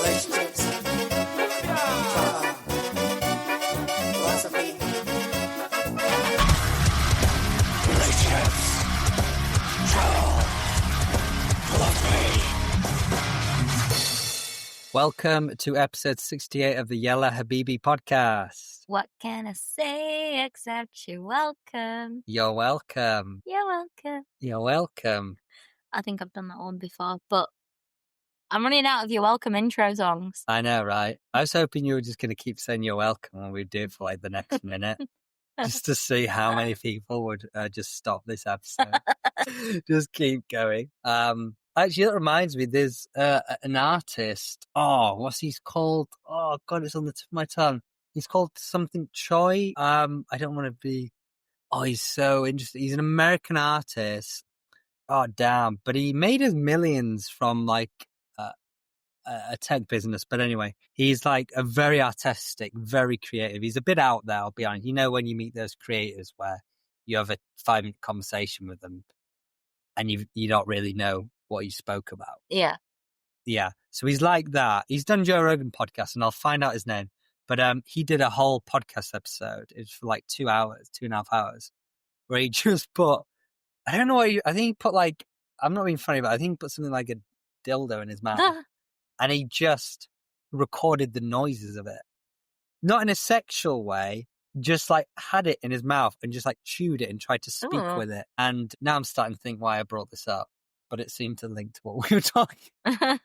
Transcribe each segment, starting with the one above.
relationships, trauma, philosophy. Relationships, trauma, philosophy. Welcome to episode 68 of the Yella Habibi podcast. What can I say except you're welcome? You're welcome. You're welcome. You're welcome. I think I've done that one before, but I'm running out of your welcome intro songs. I know, right? I was hoping you were just going to keep saying you're welcome and we'd do it for like the next minute. Just to see how many people would just stop this episode. Just keep going. Actually, that reminds me, there's an artist. Oh, what's he called? Oh, God, it's on the tip of my tongue. He's called something Choe. I don't want to be... Oh, he's so interesting. He's an American artist. Oh, damn. But he made his millions from like a tech business. But anyway, he's like a very artistic, very creative. He's a bit out there, I'll be honest. You know, when you meet those creators where you have a 5-minute conversation with them and you don't really know what you spoke about. Yeah. Yeah. So he's like that. He's done Joe Rogan podcast and I'll find out his name. But he did a whole podcast episode. It was for like 2 hours, 2.5 hours, where he just put, I don't know what I think he put like, I'm not being funny, but I think he put something like a dildo in his mouth. And he just recorded the noises of it. Not in a sexual way, just like had it in his mouth and just like chewed it and tried to speak with it. And now I'm starting to think why I brought this up, but it seemed to link to what we were talking.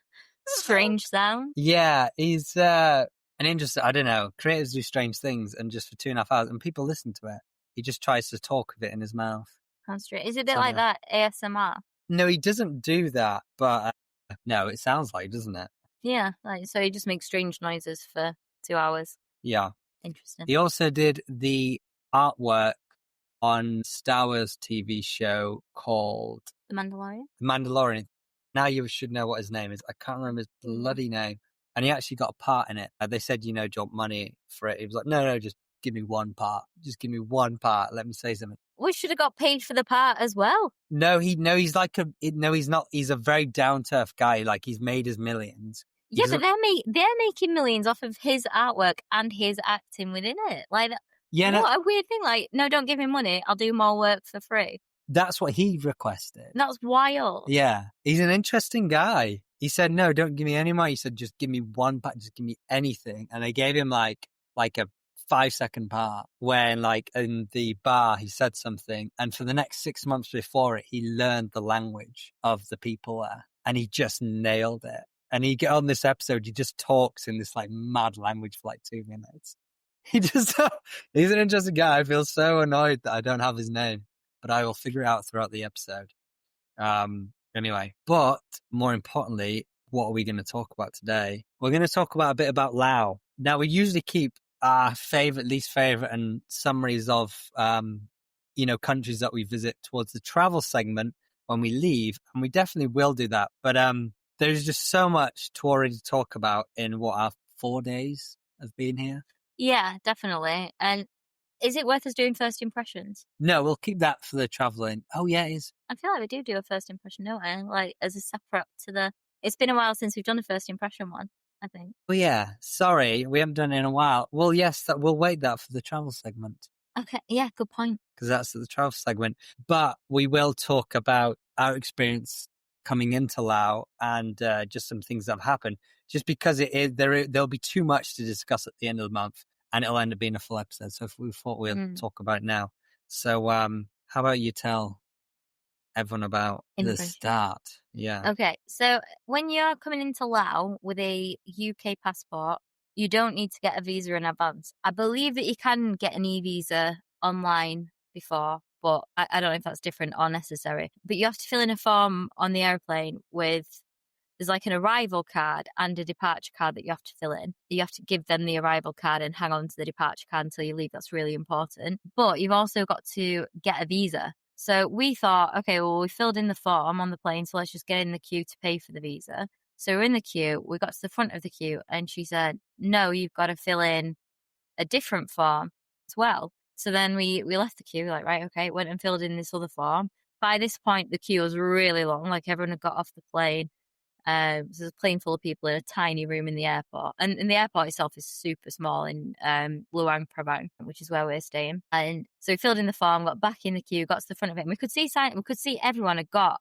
Strange sound. Yeah, he's an interesting, I don't know, creators do strange things and just for 2.5 hours and people listen to it. He just tries to talk with it in his mouth. That's strange. Is it a bit like that ASMR? No, he doesn't do that, but no, it sounds like, doesn't it? Yeah, like so he just makes strange noises for 2 hours. Yeah. Interesting. He also did the artwork on Star Wars TV show called The Mandalorian? The Mandalorian. Now you should know what his name is. I can't remember his bloody name. And he actually got a part in it. They said, do you want money for it? He was like, no, just give me one part. Just give me one part. Let me say something. We should have got paid for the part as well. He's not. He's a very down-to-earth guy. Like, he's made his millions. Yeah, but they're making millions off of his artwork and his acting within it. Like, what a weird thing. Like, no, don't give me money. I'll do more work for free. That's what he requested. That's wild. Yeah. He's an interesting guy. He said, no, don't give me any more. He said, just give me one part. Just give me anything. And I gave him like a 5-second part when like in the bar, he said something. And for the next 6 months before it, he learned the language of the people there and he just nailed it. And he get on this episode, he just talks in this like mad language for like 2 minutes. He's an interesting guy. I feel so annoyed that I don't have his name, but I will figure it out throughout the episode. Anyway, but more importantly, what are we going to talk about today? We're going to talk about a bit about Laos. Now, we usually keep our favorite, least favorite, and summaries of, countries that we visit towards the travel segment when we leave, and we definitely will do that. But there's just so much to already talk about in our 4 days of being here. Yeah, definitely. And is it worth us doing first impressions? No, we'll keep that for the traveling. Oh, yeah, it is. I feel like we do a first impression, don't we? Like, as a separate to the... It's been a while since we've done a first impression one, I think. Oh, yeah. Sorry, we haven't done it in a while. Well, yes, we'll wait that for the travel segment. Okay, yeah, good point. Because that's the travel segment. But we will talk about our experience coming into Laos and just some things that have happened. Just because there'll be too much to discuss at the end of the month. And it'll end up being a full episode. So we thought we'll talk about it now. So how about you tell everyone about the start? Yeah. Okay. So when you're coming into Laos with a UK passport, you don't need to get a visa in advance. I believe that you can get an e-visa online before, but I don't know if that's different or necessary. But you have to fill in a form on the airplane there's like an arrival card and a departure card that you have to fill in. You have to give them the arrival card and hang on to the departure card until you leave. That's really important. But you've also got to get a visa. So we thought, okay, well, we filled in the form on the plane, so let's just get in the queue to pay for the visa. So we're in the queue. We got to the front of the queue and she said, no, you've got to fill in a different form as well. So then we left the queue, like, right, okay, went and filled in this other form. By this point, the queue was really long. Like, everyone had got off the plane. So there's a plane full of people in a tiny room in the airport. And the airport itself is super small in Luang Prabang, which is where we're staying. And so we filled in the form, got back in the queue, got to the front of it, and we could see everyone had got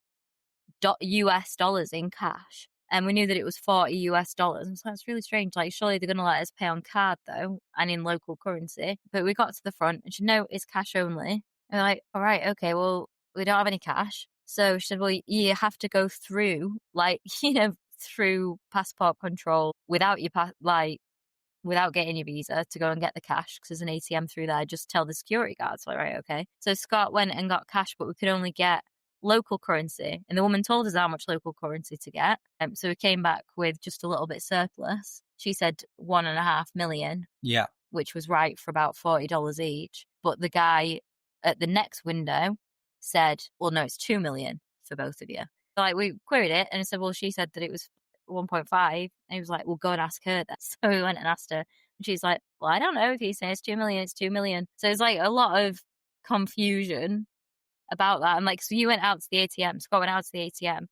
US dollars in cash. And we knew that it was $40. And so that's really strange. Like, surely they're going to let us pay on card, though, and in local currency. But we got to the front and she said, no, it's cash only. And we're like, all right, okay, well, we don't have any cash. So she said, well, you have to go through, like, through passport control without your without getting your visa to go and get the cash because there's an ATM through there. Just tell the security guards, like, right, okay. So Scott went and got cash, but we could only get local currency. And the woman told us how much local currency to get. So we came back with just a little bit surplus. She said 1.5 million. Yeah. Which was right for about $40 each. But the guy at the next window said, well, no, it's 2 million for both of you. So, like, we queried it and I said, well, she said that it was 1.5. And he was like, well, go and ask her that. So we went and asked her. And she's like, well, I don't know. If he's saying it's 2 million, it's 2 million. So it's like a lot of confusion about that. And like, so you went out to the ATM, Scott went out to the ATM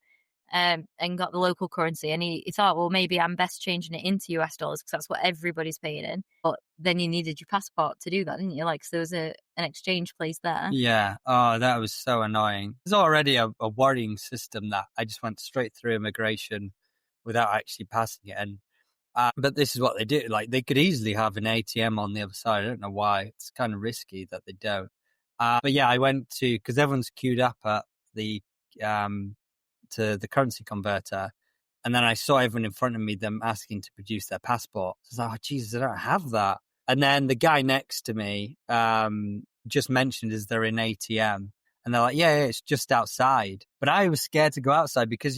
and got the local currency. And he thought, well, maybe I'm best changing it into US dollars because that's what everybody's paying in. But then you needed your passport to do that, didn't you? Like, so there was an exchange place there. Yeah. Oh, that was so annoying. There's already a worrying system that I just went straight through immigration without actually passing it. And but this is what they do. Like, they could easily have an ATM on the other side. I don't know why. It's kind of risky that they don't. But yeah, I went to, because everyone's queued up at the to the currency converter, and then I saw everyone in front of me, them asking to produce their passport. So I was like, oh, Jesus, I don't have that. And then the guy next to me just mentioned, is there an ATM? And they're like, yeah, it's just outside. But I was scared to go outside because,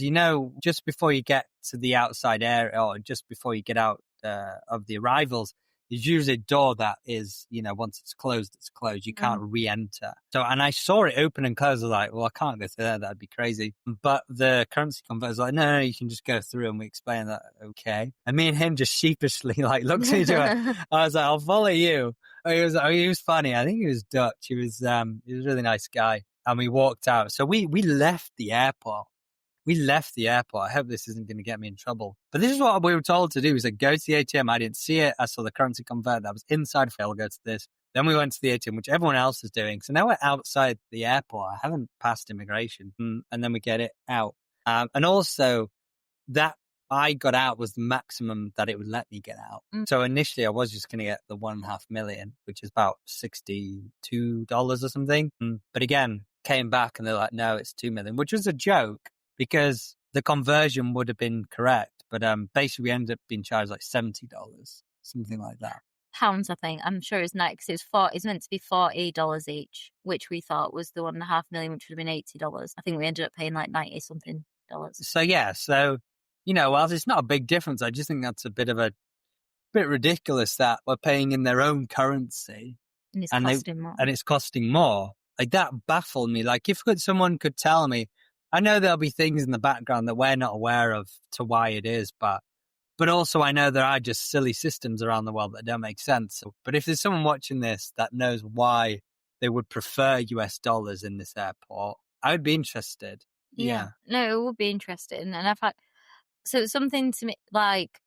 just before you get to the outside area, or just before you get out of the arrivals, there's usually a door that is, once it's closed, it's closed. You can't re-enter. So, and I saw it open and close. I was like, well, I can't go through there. That'd be crazy. But the currency converter's like, no, you can just go through. And we explained that, okay. And me and him just sheepishly looked at each other. I was like, I'll follow you. He was funny. I think he was Dutch. He was a really nice guy. And we walked out. So we left the airport. I hope this isn't going to get me in trouble. But this is what we were told to do. We said, go to the ATM. I didn't see it. I saw the currency converter that was inside. I'll go to this. Then we went to the ATM, which everyone else is doing. So now we're outside the airport. I haven't passed immigration. And then we get it out. And also, that I got out was the maximum that it would let me get out. So initially, I was just going to get the 1.5 million, which is about $62 or something. But again, came back and they're like, no, it's 2 million, which was a joke, because the conversion would have been correct. But basically, we ended up being charged like $70, something like that. Pounds, I think. I'm sure it's not, because it's meant to be $40 each, which we thought was the 1.5 million, which would have been $80. I think we ended up paying like 90 something dollars. So yeah, whilst it's not a big difference, I just think that's a bit ridiculous that we're paying in their own currency And it's costing more. And it's costing more. Like, that baffled me. Like, if someone could tell me, I know there'll be things in the background that we're not aware of to why it is, but also I know there are just silly systems around the world that don't make sense. But if there's someone watching this that knows why they would prefer US dollars in this airport, I would be interested. Yeah. No, it would be interesting. And I've had, so it's something to me, like,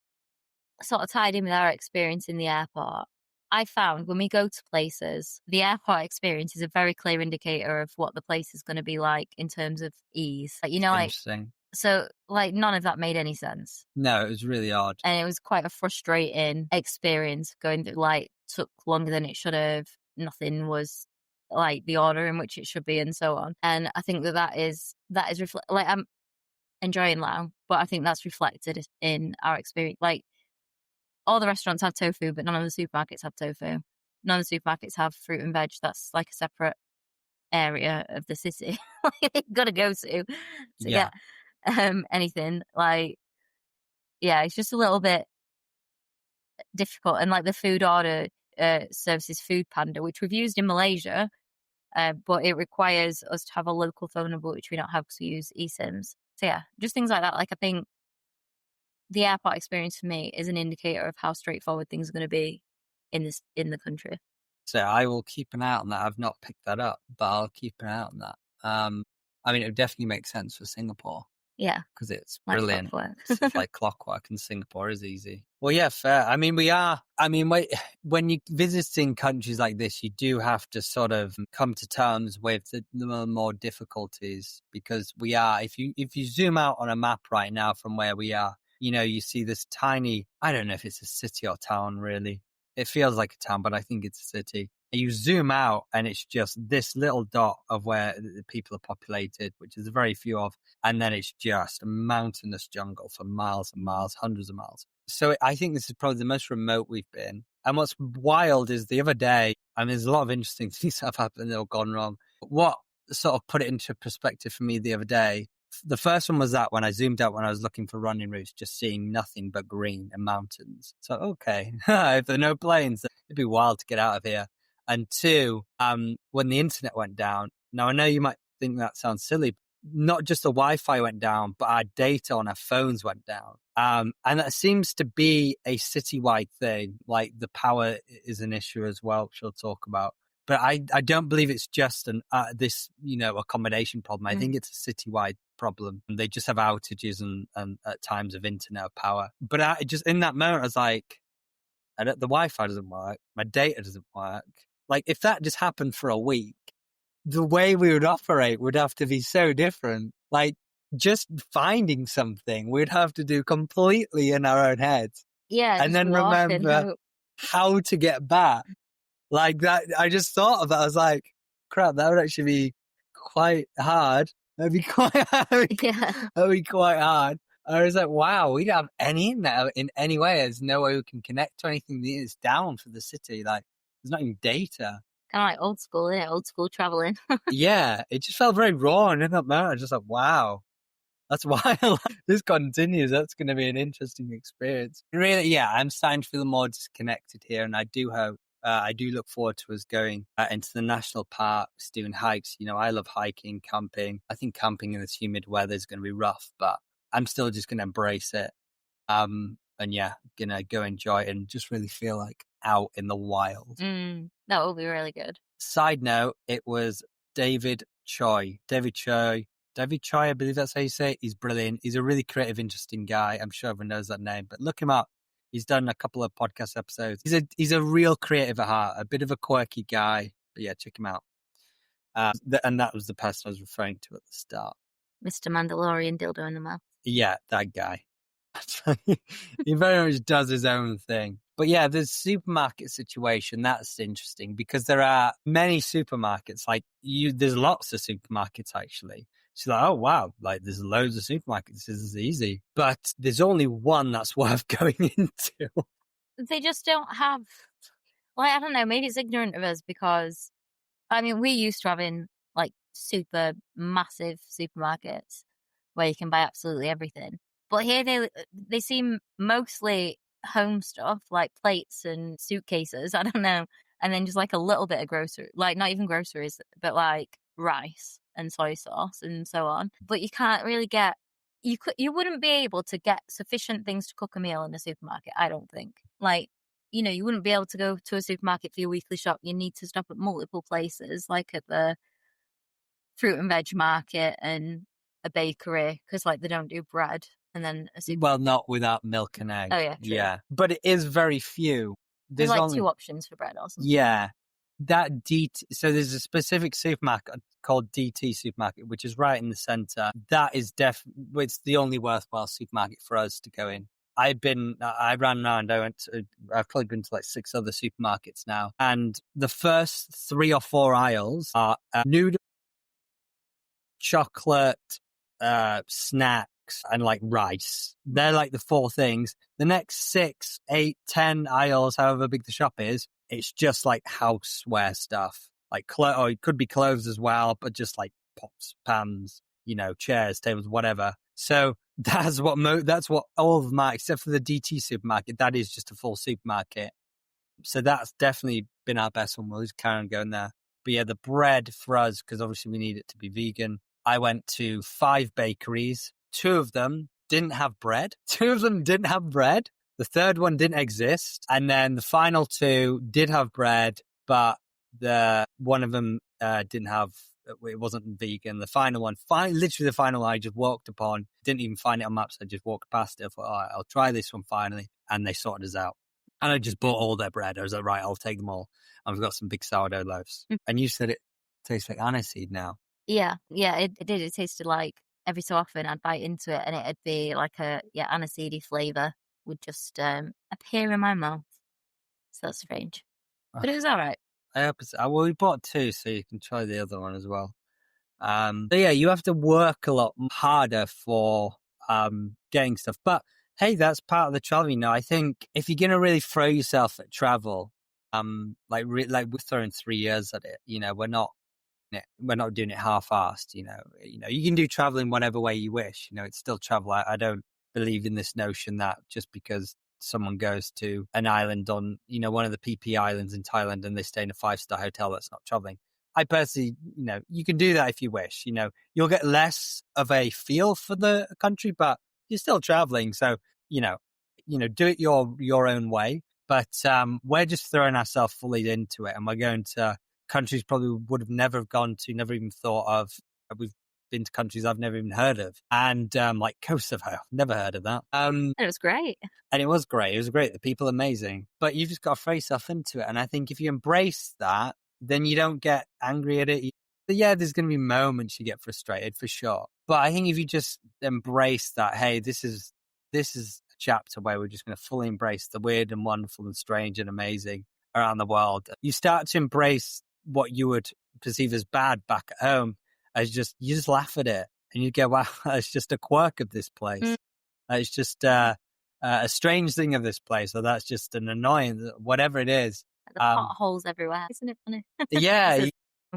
sort of tied in with our experience in the airport. I found when we go to places, the airport experience is a very clear indicator of what the place is going to be like in terms of ease. Like, Interesting. So, like, none of that made any sense. No, it was really odd. And it was quite a frustrating experience going through, like, took longer than it should have. Nothing was like the order in which it should be, and so on. And I think that is like, I'm enjoying Laos, but I think that's reflected in our experience. Like, all the restaurants have tofu, but none of the supermarkets have tofu. None of the supermarkets have fruit and veg. That's like a separate area of the city you've got to go to get anything. Like, yeah, it's just a little bit difficult. And like, the food order services Food Panda, which we've used in Malaysia, but it requires us to have a local phone number, which we don't have because we use eSIMs. So yeah, just things like that. Like, I think the airport experience for me is an indicator of how straightforward things are going to be in the country. So I will keep an eye on that. I've not picked that up, but I'll keep an eye on that. I mean, it would definitely make sense for Singapore. Yeah. because it's Like brilliant. clockwork. It's like clockwork, and Singapore is easy. Well, yeah, fair. I mean, when you're visiting countries like this, you do have to sort of come to terms with the more difficulties, because we are, if you zoom out on a map right now from where we are, you see this tiny, I don't know if it's a city or town really. It feels like a town, but I think it's a city. And you zoom out and it's just this little dot of where the people are populated, which is very few of. And then it's just a mountainous jungle for miles and miles, hundreds of miles. So I think this is probably the most remote we've been. And what's wild is the other day, and there's a lot of interesting things that have happened that have gone wrong. What sort of put it into perspective for me the other day, the first one was that when I zoomed out when I was looking for running routes, just seeing nothing but green and mountains. So, okay, if there are no planes, it'd be wild to get out of here. And two, when the internet went down, now I know you might think that sounds silly, not just the Wi-Fi went down, but our data on our phones went down. And that seems to be a citywide thing. Like the power is an issue as well, which we'll talk about. But I don't believe it's just this accommodation problem. I think it's a citywide problem. They just have outages and at times of internet power. But I just in that moment, I was like, the Wi-Fi doesn't work. My data doesn't work. Like if that just happened for a week, the way we would operate would have to be so different. Like just finding something we'd have to do completely in our own heads. Yeah. And then remember how to get back. Like that, I just thought of that. I was like, crap, that would actually be quite hard. That'd be quite hard. Yeah. That'd be quite hard. I was like, wow, we don't have any internet in any way. There's no way we can connect to anything that is down for the city. Like, there's not even data. Kind of like old school, isn't it? Old school traveling. Yeah, it just felt very raw. And in that moment, I was just like, wow, that's why this continues. That's going to be an interesting experience. Really, yeah, I'm starting to feel more disconnected here. And I do hope, I do look forward to us going into the national parks, doing hikes. I love hiking, camping. I think camping in this humid weather is going to be rough, but I'm still just going to embrace it. And yeah, going to go enjoy it and just really feel like out in the wild. That will be really good. Side note, it was David Choe. David Choe, I believe that's how you say it. He's brilliant. He's a really creative, interesting guy. I'm sure everyone knows that name, but look him up. He's done a couple of podcast episodes. He's a real creative at heart, a bit of a quirky guy. But yeah, check him out. And that was the person I was referring to at the start. Mr. Mandalorian dildo in the mouth. Yeah, that guy. He very much does his own thing. But yeah, the supermarket situation, that's interesting because there are many supermarkets. Like there's lots of supermarkets actually. So like, oh wow, like there's loads of supermarkets. This is easy. But there's only one that's worth going into. They just don't have, I don't know, maybe it's ignorant of us because, I mean, we used to having like super massive supermarkets where you can buy absolutely everything. But here they seem mostly home stuff, like plates and suitcases, I don't know, and then just like a little bit of grocery, like not even groceries, but like rice and soy sauce and so on. But you can't really get, you wouldn't be able to get sufficient things to cook a meal in a supermarket, I don't think. Like, you wouldn't be able to go to a supermarket for your weekly shop. You need to stop at multiple places, like at the fruit and veg market and a bakery, because like they don't do bread. And then well, not without milk and egg. Oh yeah, true. Yeah, but it is very few. There's like only 2 options for bread or something. Yeah, that so there's a specific supermarket called DT Supermarket, which is right in the center. That is it's the only worthwhile supermarket for us to go in. I ran around. I've probably been to like 6 other supermarkets now, and the first 3 or 4 aisles are noodle, chocolate, snacks, and like rice. They're like the 4 things. The next 6, 8, 10 aisles, however big the shop is, it's just like houseware stuff, like or it could be clothes as well, but just like pots, pans, chairs, tables, whatever. So that's what all of them are, except for the DT supermarket. That is just a full supermarket. So that's definitely been our best one. We'll just carry on going there. But yeah, the bread for us, because obviously we need it to be vegan. I went to 5 bakeries. 2 of them didn't have bread. 2 of them didn't have bread. The third one didn't exist. And then the final 2 did have bread, but one of them didn't have it wasn't vegan. The final one, literally the final one I just walked upon, didn't even find it on maps. I just walked past it. I thought, all right, I'll try this one finally. And they sorted us out. And I just bought all their bread. I was like, right, I'll take them all. And we've got some big sourdough loaves. And you said it tastes like aniseed now. Yeah, it did. It tasted like every so often I'd bite into it and it'd be like a aniseedy flavour would just appear in my mouth. So that's strange. But it was all right. I hope it's, well, we bought 2, so you can try the other one as well. So yeah, you have to work a lot harder for getting stuff. But hey, that's part of the travel. I think if you're gonna really throw yourself at travel, like we're throwing 3 years at it. We're not doing it half-assed. You can do traveling whatever way you wish. It's still travel. I don't believe in this notion that just because someone goes to an island on, one of the PP islands in Thailand and they stay in a 5-star hotel, that's not traveling. I personally, you can do that if you wish. You'll get less of a feel for the country, but you're still traveling. So, do it your own way. But we're just throwing ourselves fully into it, and we're going to countries probably would have never gone to, never even thought of. We've been to countries I've never even heard of, and like Kosovo, never heard of that. And it was great. And it was great. It was great. The people are amazing, but you've just got to throw yourself into it. And I think if you embrace that, then you don't get angry at it. Yeah, there's going to be moments you get frustrated for sure. But I think if you just embrace that, hey, this is a chapter where we're just going to fully embrace the weird and wonderful and strange and amazing around the world. You start to embrace what you would perceive as bad back at home as you just laugh at it and you go, wow, it's just a quirk of this place. It's just a strange thing of this place. So that's just an annoying, whatever it is. The potholes everywhere. Isn't it funny? Yeah,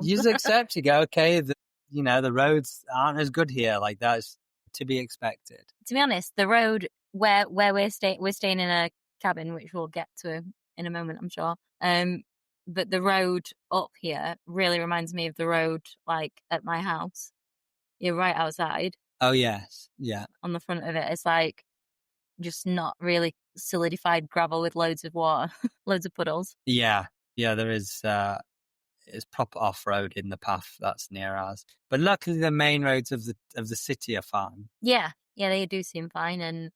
you just accept. You go, okay, the roads aren't as good here. Like, that's to be expected. To be honest, the road where we're staying in a cabin, which we'll get to in a moment, I'm sure. But the road up here really reminds me of the road like at my house. You're right outside. Oh yes, yeah. On the front of it, it's like just not really solidified gravel with loads of water, loads of puddles. Yeah, there is. It's proper off-road in the path that's near ours, but luckily the main roads of the city are fine. Yeah, they do seem fine and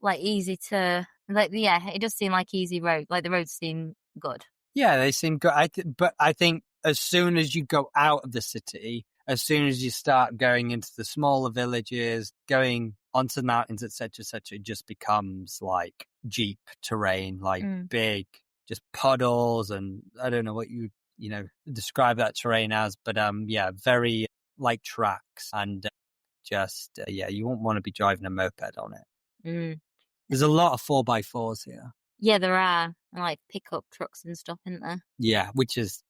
like easy to like. Yeah, it does seem like easy road. Like the roads seem good. Yeah, they seem good. But I think as soon as you go out of the city, as soon as you start going into the smaller villages, going onto the mountains, etc., it just becomes like Jeep terrain, like big, just puddles, and I don't know what you describe that terrain as, but very like tracks, and you won't want to be driving a moped on it. There's a lot of 4x4s here. Yeah, there are, and like pickup trucks and stuff, isn't there? Yeah,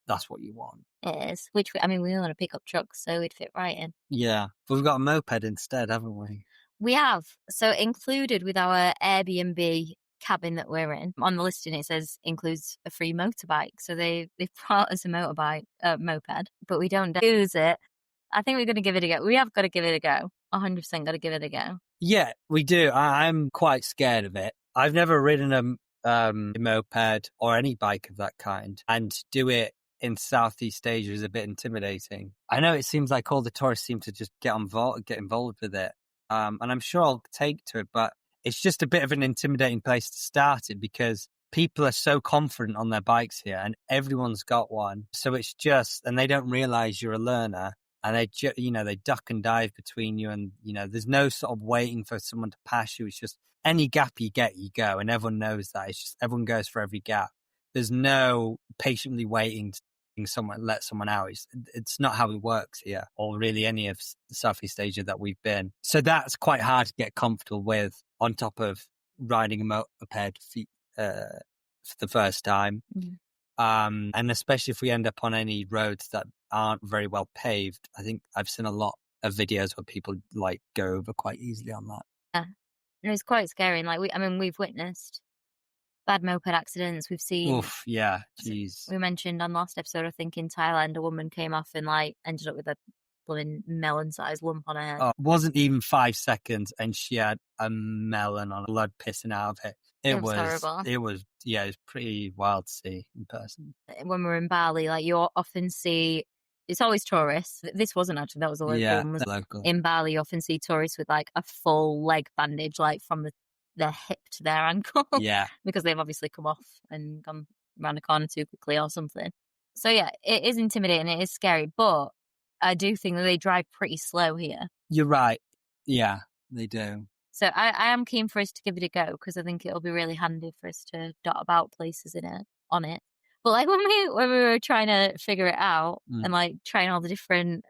that's what you want. It is. We want a pickup truck, so it'd fit right in. Yeah, but we've got a moped instead, haven't we? We have. So included with our Airbnb cabin that we're in, on the listing it says includes a free motorbike. So they've brought us a moped, but we don't use it. I think we're going to give it a go. We have got to give it a go. 100% got to give it a go. Yeah, we do. I'm quite scared of it. I've never ridden a moped or any bike of that kind, and to do it in Southeast Asia is a bit intimidating. I know it seems like all the tourists seem to just get involved with it, and I'm sure I'll take to it, but it's just a bit of an intimidating place to start it because people are so confident on their bikes here and everyone's got one. So it's just, and they don't realize you're a learner, and they duck and dive between you, and there's no sort of waiting for someone to pass you. It's just any gap you get, you go, and everyone knows that. It's just everyone goes for every gap. There's no patiently waiting to let someone out. It's not how it works here, or really any of Southeast Asia that we've been. So that's quite hard to get comfortable with, on top of riding a moped for the first time. And especially if we end up on any roads that aren't very well paved. I think I've seen a lot of videos where people like go over quite easily on that. Yeah, and it's quite scary. And like we've witnessed bad moped accidents. We've seen. Oof, yeah, jeez. We mentioned on last episode, I think in Thailand, a woman came off and like ended up with a blooming melon-sized lump on her head. It wasn't even 5 seconds, and she had a melon on blood pissing out of it. It was horrible. It was pretty wild to see in person. When we're in Bali, like you often see It's always tourists. This wasn't actually, that was a local one. the local. In Bali, you often see tourists with like a full leg bandage, like from their hip to their ankle. Yeah. Because they've obviously come off and gone around a corner too quickly or something. So yeah, it is intimidating. It is scary, but I do think that they drive pretty slow here. You're right. Yeah, they do. So I am keen for us to give it a go because I think it'll be really handy for us to dot about places on it. But like when we were trying to figure it out and like trying all the different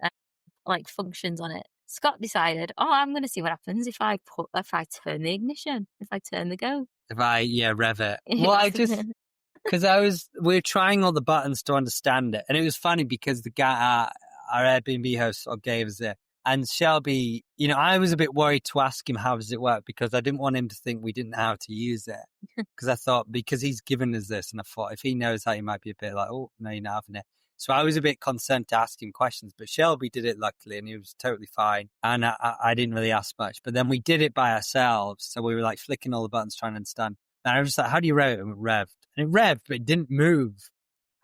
like functions on it, Scott decided, I'm going to see what happens if I turn the ignition, if I turn the go. If I rev it. Well, I just because we were trying all the buttons to understand it, and it was funny because the guy, our Airbnb host, sort of gave us it. And Shelby, I was a bit worried to ask him how does it work because I didn't want him to think we didn't know how to use it. Because I thought, because he's given us this, and I thought if he knows how, he might be a bit like, oh, no, you're not having it. So I was a bit concerned to ask him questions, but Shelby did it luckily, and he was totally fine. And I didn't really ask much. But then we did it by ourselves, so we were like flicking all the buttons trying to understand. And I was just like, how do you rev it? And it revved. And it revved, but it didn't move.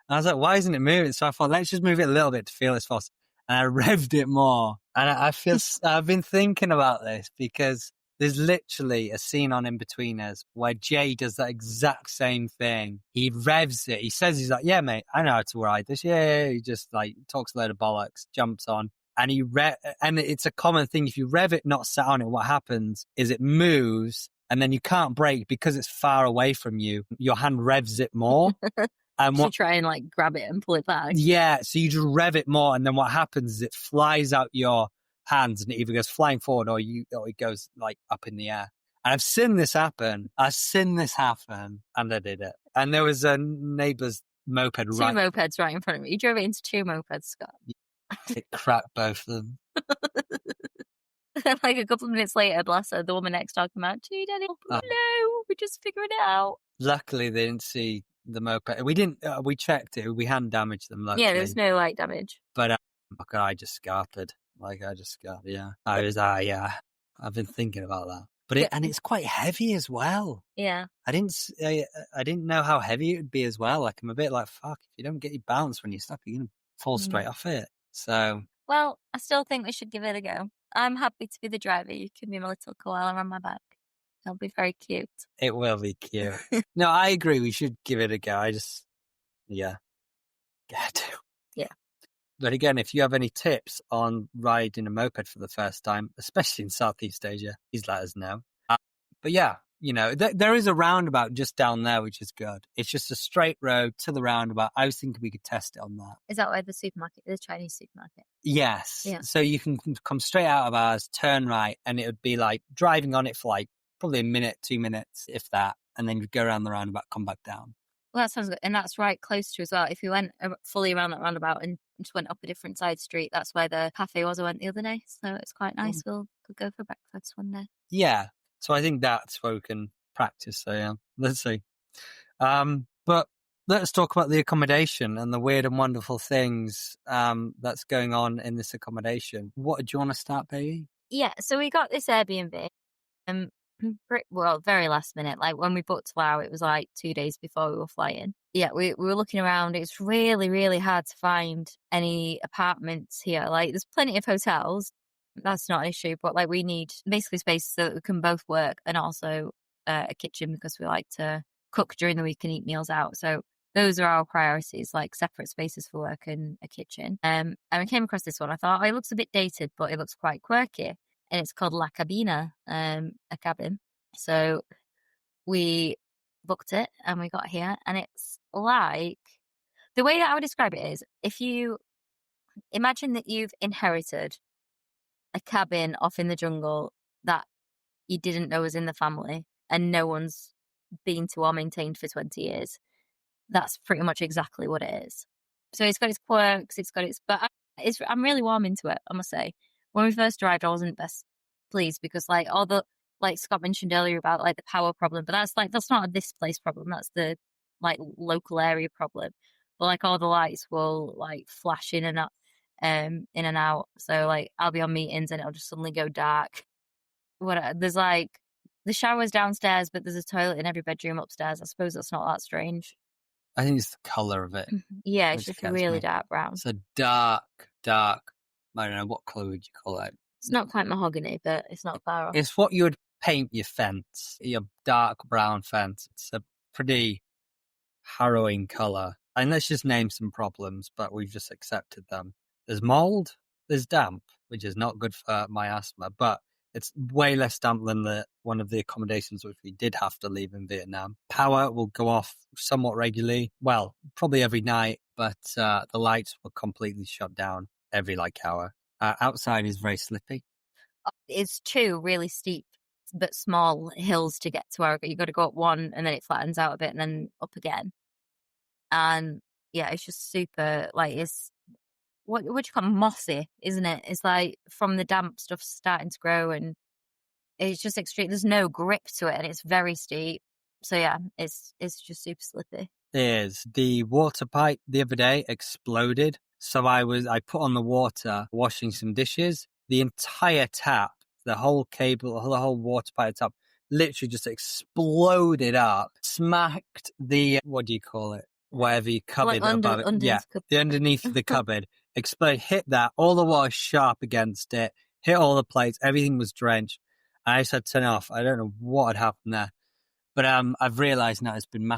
And I was like, why isn't it moving? So I thought, let's just move it a little bit to feel its force. And I revved it more. And I've been thinking about this because there's literally a scene on Inbetweeners where Jay does that exact same thing. He revs it. He says, he's like, yeah, mate, I know how to ride this. Yeah. He just like talks a load of bollocks, jumps on. And and it's a common thing. If you rev it, not sat on it, what happens is it moves and then you can't brake because it's far away from you. Your hand revs it more. And you try and like grab it and pull it back. Yeah, so you just rev it more, and then what happens is it flies out your hands, and it either goes flying forward or it goes like up in the air. And I've seen this happen. And I did it. And there was a neighbour's moped two mopeds right in front of me. You drove it into two mopeds, Scott. It cracked both of them. Like a couple of minutes later, bless her, the woman next door came out. Gee, Daddy, no, we're just figuring it out. Luckily, they didn't see the moped. We didn't. We checked it. We hadn't damaged them. Luckily. Yeah, there's no like damage. But I just scarpered. Yeah. I was. Yeah. I've been thinking about that. But it's quite heavy as well. Yeah. I didn't know how heavy it would be as well. Like I'm a bit like fuck. If you don't get your balance when you stop, you're gonna fall straight off it. So. Well, I still think we should give it a go. I'm happy to be the driver. You can be my little koala on my back. It'll be very cute. It will be cute. No, I agree. We should give it a go. Yeah. But again, if you have any tips on riding a moped for the first time, especially in Southeast Asia, please let us know. But yeah, there is a roundabout just down there, which is good. It's just a straight road to the roundabout. I was thinking we could test it on that. Is that where the Chinese supermarket? Yes. Yeah. So you can come straight out of ours, turn right, and it would be like driving on it for like probably a minute, 2 minutes, if that. And then you'd go around the roundabout, come back down. Well, that sounds good. And that's right close to as well. If we went fully around that roundabout and just went up a different side street, that's where the cafe was I went the other day. So it's quite nice. We could go for breakfast one day. Yeah. So I think that's where we can practice. So yeah, let's see. But let's talk about the accommodation and the weird and wonderful things that's going on in this accommodation. What do you want to start, baby? Yeah. So we got this Airbnb. Very last minute. Like when we booked Laos, it was like 2 days before we were flying. Yeah, we were looking around. It's really, really hard to find any apartments here. Like there's plenty of hotels. That's not an issue. But like we need basically space so that we can both work and also a kitchen because we like to cook during the week and eat meals out. So those are our priorities, like separate spaces for work and a kitchen. And I came across this one. I thought, it looks a bit dated, but it looks quite quirky. And it's called La Cabina, a cabin. So we booked it and we got here, and it's like, the way that I would describe it is, if you imagine that you've inherited a cabin off in the jungle that you didn't know was in the family and no one's been to or maintained for 20 years, that's pretty much exactly what it is. So it's got its quirks, but I'm really warm into it, I must say. When we first arrived, I wasn't best pleased because like Scott mentioned earlier about like the power problem, but that's not a this place problem. That's the like local area problem. But like all the lights will like flash in and out. So like I'll be on meetings and it'll just suddenly go dark. There's like the shower's downstairs, but there's a toilet in every bedroom upstairs. I suppose that's not that strange. I think it's the colour of it. Yeah, it's just really dark brown. It's a dark dark, I don't know, what colour would you call it? It's not quite mahogany, but it's not far off. It's what you would paint your fence, your dark brown fence. It's a pretty harrowing colour. And let's just name some problems, but we've just accepted them. There's mould, there's damp, which is not good for my asthma, but it's way less damp than one of the accommodations which we did have to leave in Vietnam. Power will go off somewhat regularly. Well, probably every night, but the lights were completely shut down every hour. Outside is very slippy. It's 2 really steep but small hills to get to Oregon. You got to go up one and then it flattens out a bit and then up again. And yeah, it's just super, it's what do you call it? Mossy, isn't it? It's from the damp stuff starting to grow, and it's just extreme. There's no grip to it, and it's very steep. So yeah, it's just super slippy. Is the water pipe the other day exploded? So I put on the water washing some dishes. The entire tap, the whole cable, the whole water pipe tap, literally just exploded up, smacked the, what do you call it? Wherever you cupboard above it. Yeah, the underneath of the cupboard exploded, hit that, all the water sharp against it, hit all the plates, everything was drenched. I just had to turn it off. I don't know what had happened there. But I've realised now it's been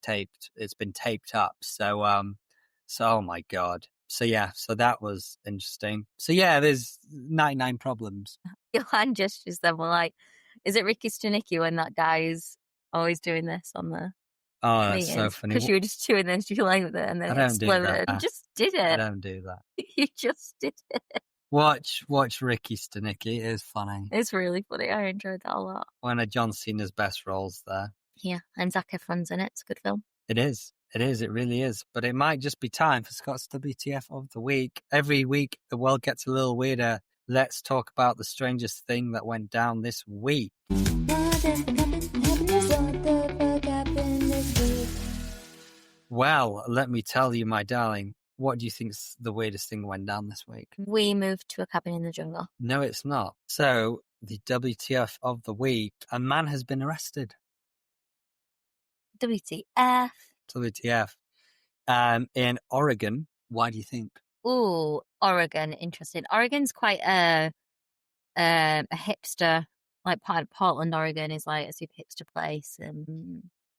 taped. It's been taped up. So oh my God. So yeah, so that was interesting. So yeah, there's 99 problems. Your hand gestures then were like, is it Ricky Stanicki when that guy is always doing this on the Oh, that's so funny. Because you were just chewing this, you like with it, and then it exploded. You just did it. I don't do that. You just did it. Watch Ricky Stanicki. It is funny. It's really funny. I enjoyed that a lot. One of John Cena's best roles there. Yeah, and Zac Efron's in it. It's a good film. It is. It is. It really is. But it might just be time for Scott's WTF of the week. Every week, the world gets a little weirder. Let's talk about the strangest thing that went down this week. Well, let me tell you, my darling, what do you think's the weirdest thing that went down this week? We moved to a cabin in the jungle. No, it's not. So, the WTF of the week, a man has been arrested. WTF. WTF. In Oregon. Why do you think? Ooh, Oregon. Interesting. Oregon's quite a hipster, part of Portland, Oregon is a super hipster place.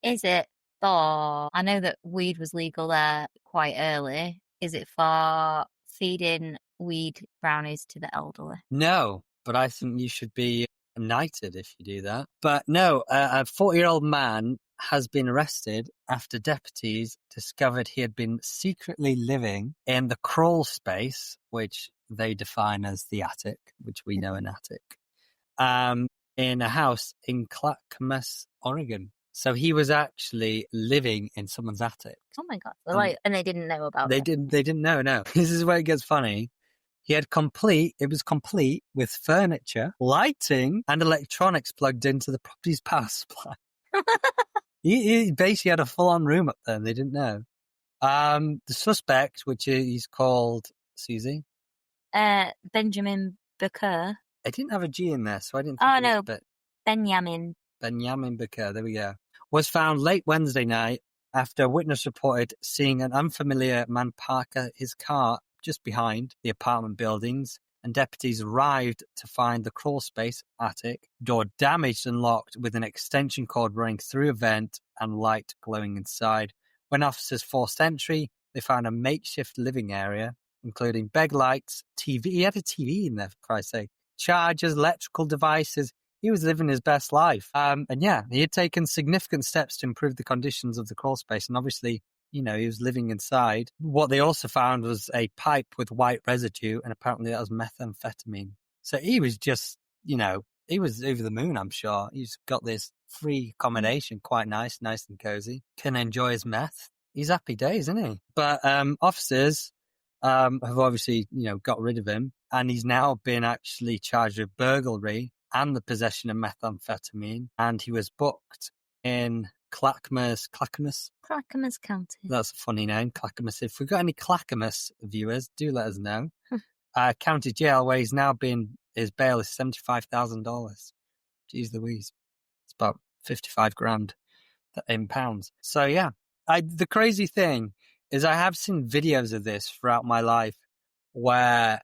Is it for, I know that weed was legal there quite early. Is it for feeding weed brownies to the elderly? No, but I think you should be knighted if you do that. But no, a 40-year-old man has been arrested after deputies discovered he had been secretly living in the crawl space, which they define as the attic, which we know an attic, in a house in Clackamas, Oregon. So he was actually living in someone's attic. Oh my God. And they didn't know about it. They didn't know, no. This is where it gets funny. It was complete with furniture, lighting, and electronics plugged into the property's power supply. He basically had a full-on room up there, and they didn't know. The suspect, which he's called Susie. Benjamin Baker. I didn't have a G in there, so I didn't think it was a bit. Benjamin Baker, there we go. Was found late Wednesday night after a witness reported seeing an unfamiliar man park his car just behind the apartment buildings, and deputies arrived to find the crawl space attic door damaged and locked with an extension cord running through a vent and light glowing inside. When officers forced entry, they found a makeshift living area, including bed lights, TV. He had a TV in there, for Christ's sake. Chargers, electrical devices. He was living his best life. And yeah, he had taken significant steps to improve the conditions of the crawl space. And obviously, he was living inside. What they also found was a pipe with white residue, and apparently that was methamphetamine. So he was just, he was over the moon, I'm sure. He's got this free accommodation, quite nice and cozy. Can enjoy his meth. He's happy days, isn't he? But officers have obviously, got rid of him, and he's now been actually charged with burglary and the possession of methamphetamine, and he was booked in Clackamas County. That's a funny name, Clackamas. If we've got any Clackamas viewers, do let us know. County jail, where he's now his bail is $75,000. Jeez Louise. It's about 55 grand in pounds. So yeah, the crazy thing is I have seen videos of this throughout my life where,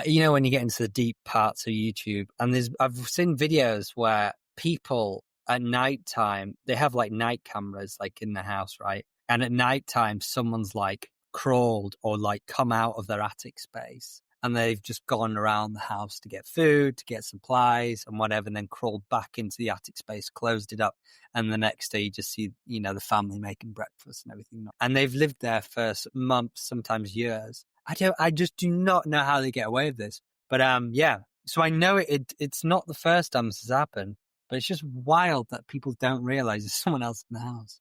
when you get into the deep parts of YouTube, and I've seen videos where people at nighttime, they have like night cameras like in the house, right? And at nighttime, someone's like crawled or like come out of their attic space, and they've just gone around the house to get food, to get supplies and whatever, and then crawled back into the attic space, closed it up. And the next day you just see, the family making breakfast and everything. And they've lived there for months, sometimes years. I just do not know how they get away with this. But yeah. So I know it's not the first time this has happened, but it's just wild that people don't realize there's someone else in the house.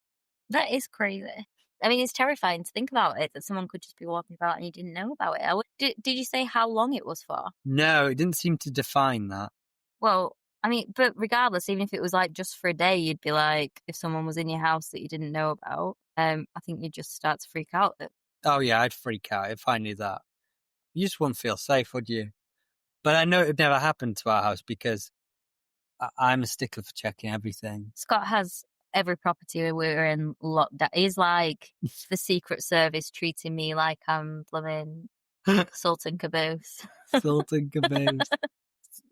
That is crazy. I mean, it's terrifying to think about it, that someone could just be walking about and you didn't know about it. Did you say how long it was for? No, it didn't seem to define that. Well, I mean, but regardless, even if it was like just for a day, you'd be like, if someone was in your house that you didn't know about, I think you'd just start to freak out. Oh yeah, I'd freak out if I knew that. You just wouldn't feel safe, would you? But I know it never happened to our house because I'm a stickler for checking everything. Scott has every property we're in locked down. He's like the Secret Service treating me like I'm blooming Sultan Caboose. Sultan Caboose.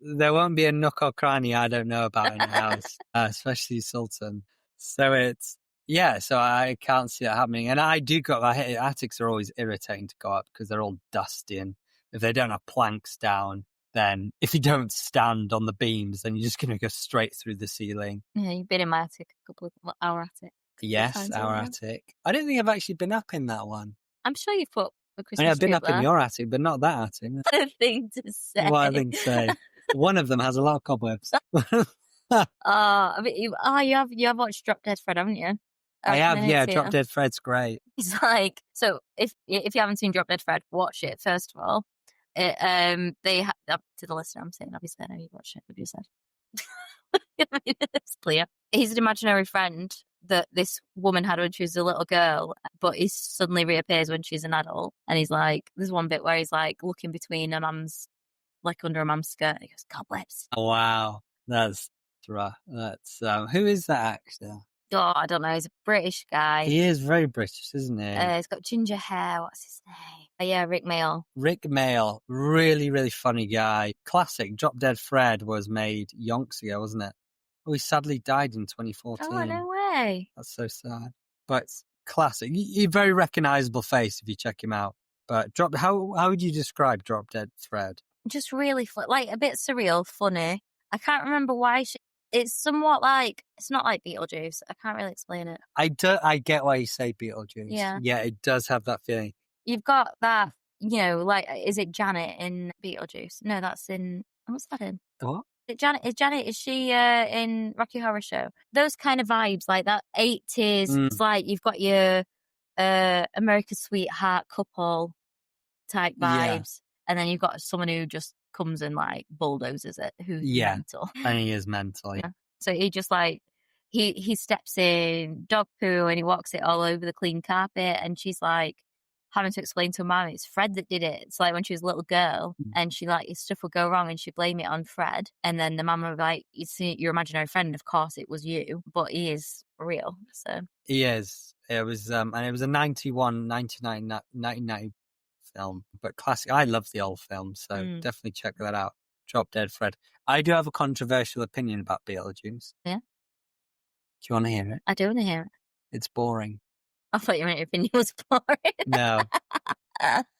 There won't be a nook or cranny I don't know about in the house, especially Sultan. So so I can't see that happening. And I do go up, attics are always irritating to go up because they're all dusty. And if they don't have planks down, then if you don't stand on the beams, then you're just going to go straight through the ceiling. Yeah, you've been in my attic our attic. Yes, our attic. I don't think I've actually been up in that one. I'm sure you've put a Christmas I've been tree up in your attic, but not that attic. What a thing to say. What a thing to say. One of them has a lot of cobwebs. I mean, you have watched Drop Dead Fred, haven't you? I have, yeah. Drop Dead Fred's great. It's like, so if you haven't seen Drop Dead Fred, watch it first of all. They to the listener, I'm saying, obviously, I know you've watched it, what you said. It's clear. He's an imaginary friend that this woman had when she was a little girl, but he suddenly reappears when she's an adult. And he's like, there's one bit where he's like looking between under a mum's skirt. And he goes, cobwebs. Oh, wow. That's rough. That's, who is that actor? Oh, I don't know. He's a British guy. He is very British, isn't he? He's got ginger hair. What's his name? Oh, yeah, Rick Mayall. Rick Mayall. Really, really funny guy. Classic. Drop Dead Fred was made yonks ago, wasn't it? Oh, he sadly died in 2014. Oh, no way. That's so sad. But classic. Very recognisable face if you check him out. But how would you describe Drop Dead Fred? Just really like a bit surreal, funny. I can't remember why it's somewhat like, it's not like Beetlejuice. I can't really explain it. I get why you say Beetlejuice. Yeah. Yeah, it does have that feeling. You've got that, like, is it Janet in Beetlejuice? No, that's in, what's that in? What? Is she in Rocky Horror Show? Those kind of vibes, like that 80s. It's like you've got your America's Sweetheart couple type vibes. And then you've got someone who just comes and like bulldozes it, who's mental. And he is mental. Yeah. So he just like he steps in dog poo and he walks it all over the clean carpet, and she's like having to explain to her mum it's Fred that did it. It's like when she was a little girl and she like stuff would go wrong and she'd blame it on Fred, and then the mum would be like, you see your imaginary friend, of course it was you, but he is real. So he is. It was and it was a 1990 film, but classic. I love the old film, so definitely check that out. Drop Dead Fred. I do have a controversial opinion about Beetlejuice. Yeah. Do you want to hear it? I do want to hear it. It's boring. I thought your opinion was boring. No.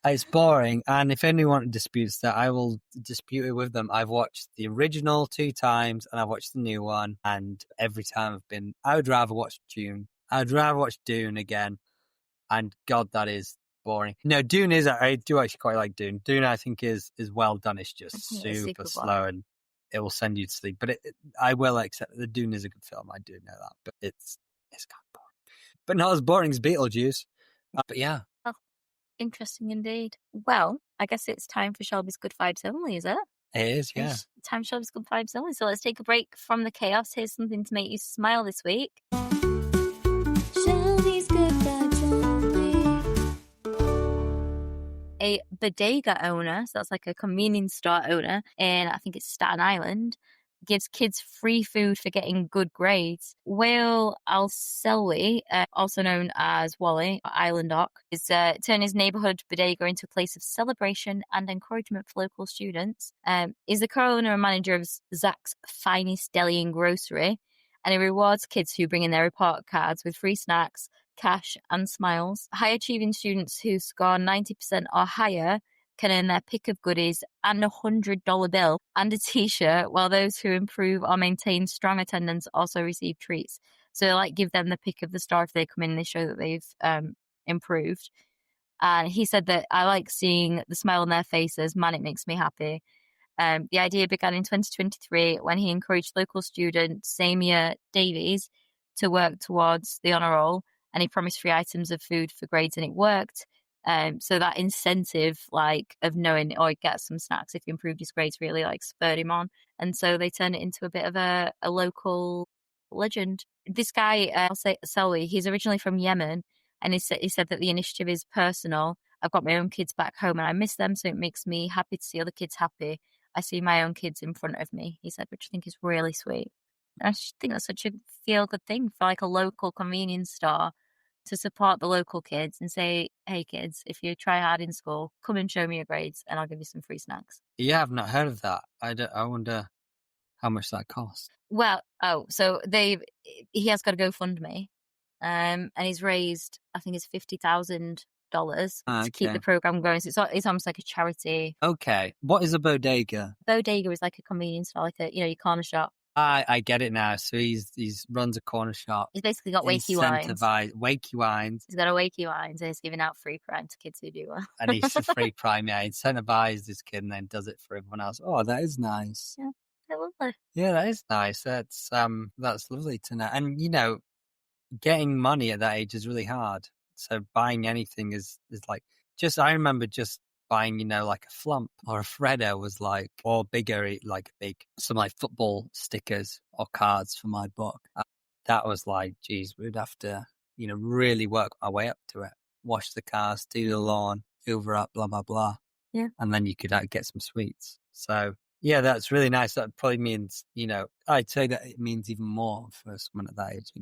It's boring, and if anyone disputes that, I will dispute it with them. I've watched the original 2 times, and I've watched the new one, and every time I would rather watch Dune. I'd rather watch Dune again, and God, that is boring. No, Dune is, I do actually quite like Dune. Dune, I think, is well done. It's just super slow and it will send you to sleep. But I will accept that Dune is a good film. I do know that. But it's kind of boring. But not as boring as Beetlejuice. But yeah. Oh, interesting indeed. Well, I guess it's time for Shelby's Good Vibes Only, is it? It is, yeah. It's time for Shelby's Good Vibes Only. So let's take a break from the chaos. Here's something to make you smile this week. Shelby's Good Vibes Only. A bodega owner, so that's like a convenience store owner, and I think it's Staten Island, gives kids free food for getting good grades. Whale Al-Selwi, also known as Wally, or Island Doc, is turned his neighborhood bodega into a place of celebration and encouragement for local students. He's the co-owner and manager of Zach's Finest Deli and Grocery, and he rewards kids who bring in their report cards with free snacks, cash, and smiles. High-achieving students who score 90% or higher can earn their pick of goodies and a $100 bill and a t-shirt, while those who improve or maintain strong attendance also receive treats. So they like give them the pick of the star if they come in and they show that they've improved. And he said that I like seeing the smile on their faces. Man, it makes me happy. The idea began in 2023 when he encouraged local student Samia Davies to work towards the honour roll, and he promised free items of food for grades, and it worked. So that incentive, like, of knowing, oh, get some snacks if you improved his grades, really, like, spurred him on. And so they turned it into a bit of a local legend. This guy, I'll say Selwi, he's originally from Yemen, and he said that the initiative is personal. I've got my own kids back home and I miss them, so it makes me happy to see other kids happy. I see my own kids in front of me, he said, which I think is really sweet. And I just think that's such a feel-good thing for, like, a local convenience store to support the local kids and say, hey, kids, if you try hard in school, come and show me your grades and I'll give you some free snacks. Yeah, I've not heard of that. I wonder how much that costs. Well, so he has got a GoFundMe, and he's raised, I think it's $50,000 to keep the program going. So it's almost like a charity. Okay. What is a bodega? Bodega is like a convenience store, like your corner shop. I get it now. So he's runs a corner shop. He's basically got wakey wines. Wakey wines. He's got a wakey wines, and he's giving out free prime to kids who do well. And he's free prime, yeah. Incentivizes this kid and then does it for everyone else. Oh, that is nice. Yeah, they're lovely. Yeah, that is nice. That's lovely to know. And getting money at that age is really hard. So buying anything is like I remember just buying, like a flump or a Freddo was like, or bigger, like some like football stickers or cards for my book. That was like, geez, we'd have to, really work our way up to it. Wash the cars, do the lawn, hoover up, blah, blah, blah. Yeah. And then you could get some sweets. So yeah, that's really nice. That probably means, I'd say that it means even more for someone at that age,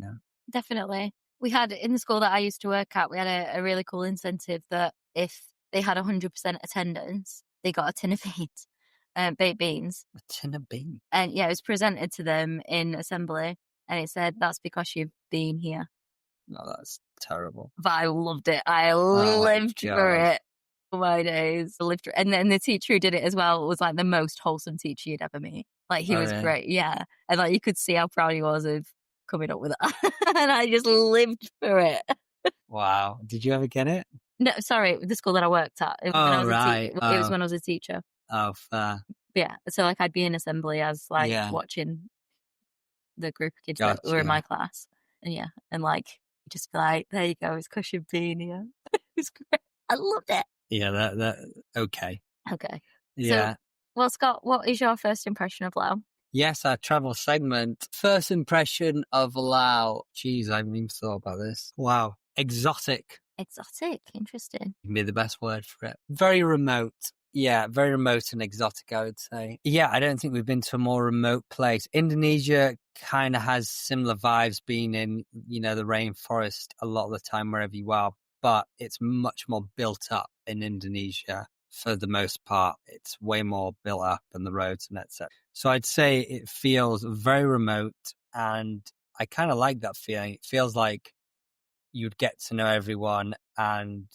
Definitely. We had, in the school that I used to work at, we had a really cool incentive that if they had 100% attendance, they got a tin of beans, baked beans. A tin of beans? And yeah, it was presented to them in assembly, and it said, that's because you've been here. No, that's terrible. But I loved it. I lived for it. For my days. I lived for it. And then the teacher who did it as well was like the most wholesome teacher you'd ever meet. Like, he was great. Yeah. And like, you could see how proud he was of coming up with it. And I just lived for it. Wow. Did you ever get it? No, sorry, the school that I worked at. It was when I was a teacher. Oh, fair. Yeah. So like, I'd be in assembly as like watching the group of kids that were in my class. And yeah. And like, just be like, there you go, it's because you've been here. It was great. I loved it. Yeah, that okay. Okay. Yeah. So, well, Scott, what is your first impression of Laos? Yes, our travel segment. First impression of Laos. Jeez, I haven't even thought about this. Wow. Exotic. Exotic. Interesting. Would be the best word for it. Very remote. Yeah, very remote and exotic, I would say. Yeah, I don't think we've been to a more remote place. Indonesia kind of has similar vibes, being in, the rainforest a lot of the time wherever you are, but it's much more built up in Indonesia for the most part. It's way more built up and the roads and etc. So I'd say it feels very remote, and I kind of like that feeling. It feels like you'd get to know everyone, and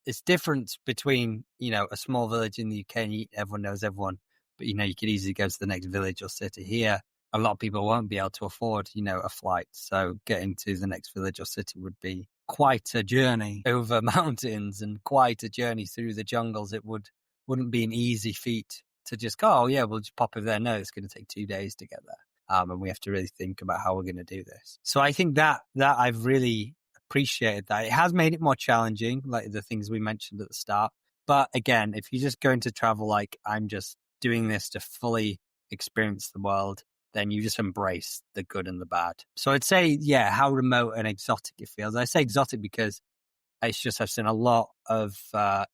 it's different between, a small village in the UK and everyone knows everyone, but, you could easily go to the next village or city. Here, a lot of people won't be able to afford, a flight. So getting to the next village or city would be quite a journey over mountains and quite a journey through the jungles. It wouldn't be an easy feat to just go, oh yeah, we'll just pop over there. No, it's going to take 2 days to get there. And we have to really think about how we're going to do this. So I think that I've really appreciated that. It has made it more challenging, like the things we mentioned at the start. But again, if you're just going to travel like I'm just doing this to fully experience the world, then you just embrace the good and the bad. So I'd say, yeah, how remote and exotic it feels. I say exotic because it's just I've seen a lot of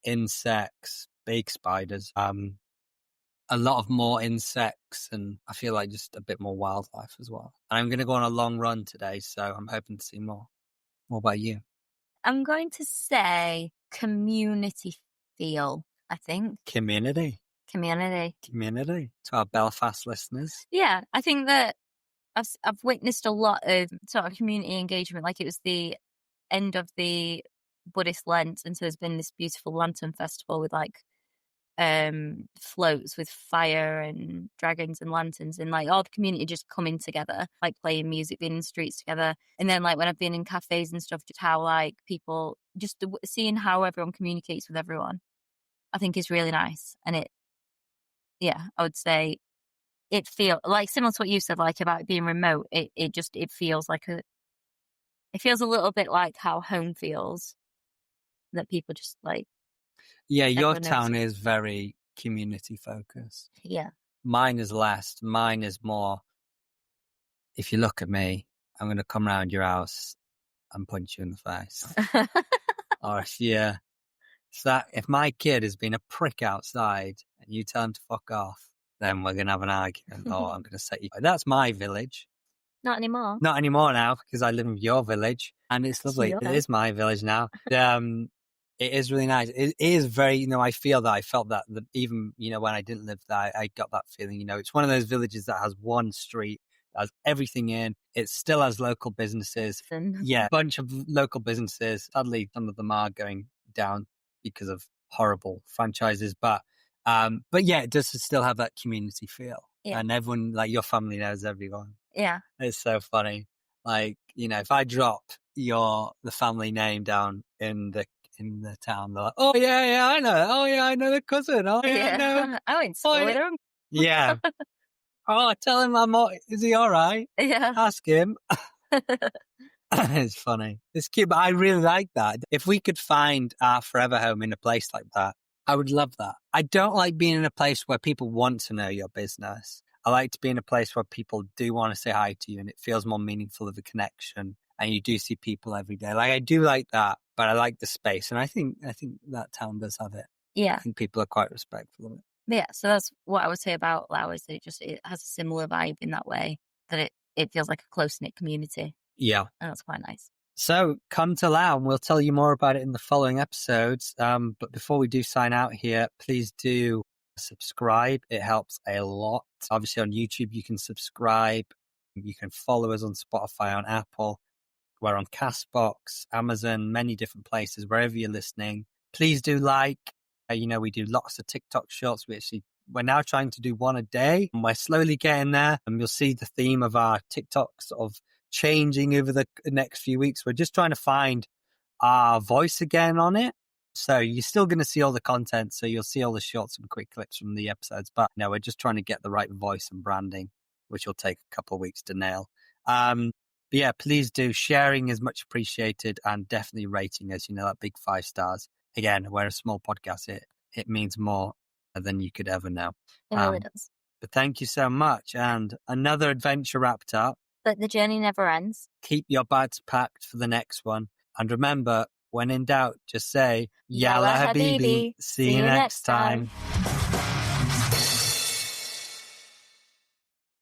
insects, big spiders, a lot of more insects, and I feel like just a bit more wildlife as well. And I'm going to go on a long run today, so I'm hoping to see more. What about you? I'm going to say community feel, I think. Community. Community. To our Belfast listeners. Yeah, I think that I've witnessed a lot of sort of community engagement. Like, it was the end of the Buddhist Lent, and so there's been this beautiful lantern festival with like floats with fire and dragons and lanterns, and like all the community just coming together, like playing music, being in the streets together. And then like when I've been in cafes and stuff, just how like people just seeing how everyone communicates with everyone, I think is really nice. And I would say it feels like similar to what you said, like about it being remote. It feels like it feels a little bit like how home feels, that people just like. Yeah, your Everyone knows town you. is very community focused. Yeah. Mine is less. Mine is more, if you look at me, I'm going to come round your house and punch you in the face. Or if my kid has been a prick outside and you tell him to fuck off, then we're going to have an argument. Or I'm going to set you. That's my village. Not anymore. Not anymore now, because I live in your village and it's lovely. your It house. is my village now. It is really nice. It is very, I felt that even, when I didn't live there, I got that feeling, it's one of those villages that has one street, has everything in. It still has local businesses. Yeah, a bunch of local businesses. Sadly, some of them are going down because of horrible franchises. But yeah, it does still have that community feel. Yeah. And everyone, like your family knows everyone. Yeah. It's so funny. Like, if I drop the family name down in the town, they're like, oh yeah, I know. Oh yeah, I know the cousin. Oh yeah, I know. I went to school with him. Yeah. Oh, tell him is he all right? Yeah. Ask him. It's funny. It's cute, but I really like that. If we could find our forever home in a place like that, I would love that. I don't like being in a place where people want to know your business. I like to be in a place where people do want to say hi to you and it feels more meaningful of a connection and you do see people every day. Like, I do like that, but I like the space. And I think that town does have it. Yeah. I think people are quite respectful of it. Yeah. So that's what I would say about Laos. It has a similar vibe in that way, that it feels like a close-knit community. Yeah. And that's quite nice. So come to Laos and we'll tell you more about it in the following episodes. But before we do sign out here, please do subscribe. It helps a lot. Obviously on YouTube, you can subscribe. You can follow us on Spotify, on Apple. We're on Castbox, Amazon, many different places, wherever you're listening. Please do like. We do lots of TikTok shorts. We're now trying to do one a day and we're slowly getting there. And you'll see the theme of our TikTok sort of changing over the next few weeks. We're just trying to find our voice again on it. So you're still going to see all the content. So you'll see all the shorts and quick clips from the episodes. But no, we're just trying to get the right voice and branding, which will take a couple of weeks to nail. But yeah, please do. Sharing is much appreciated and definitely rating us, that big 5 stars. Again, we're a small podcast. It means more than you could ever know. It really does. But thank you so much. And another adventure wrapped up. But the journey never ends. Keep your bags packed for the next one. And remember, when in doubt, just say, Yalla Yalla Habibi. Habibi. See you next time.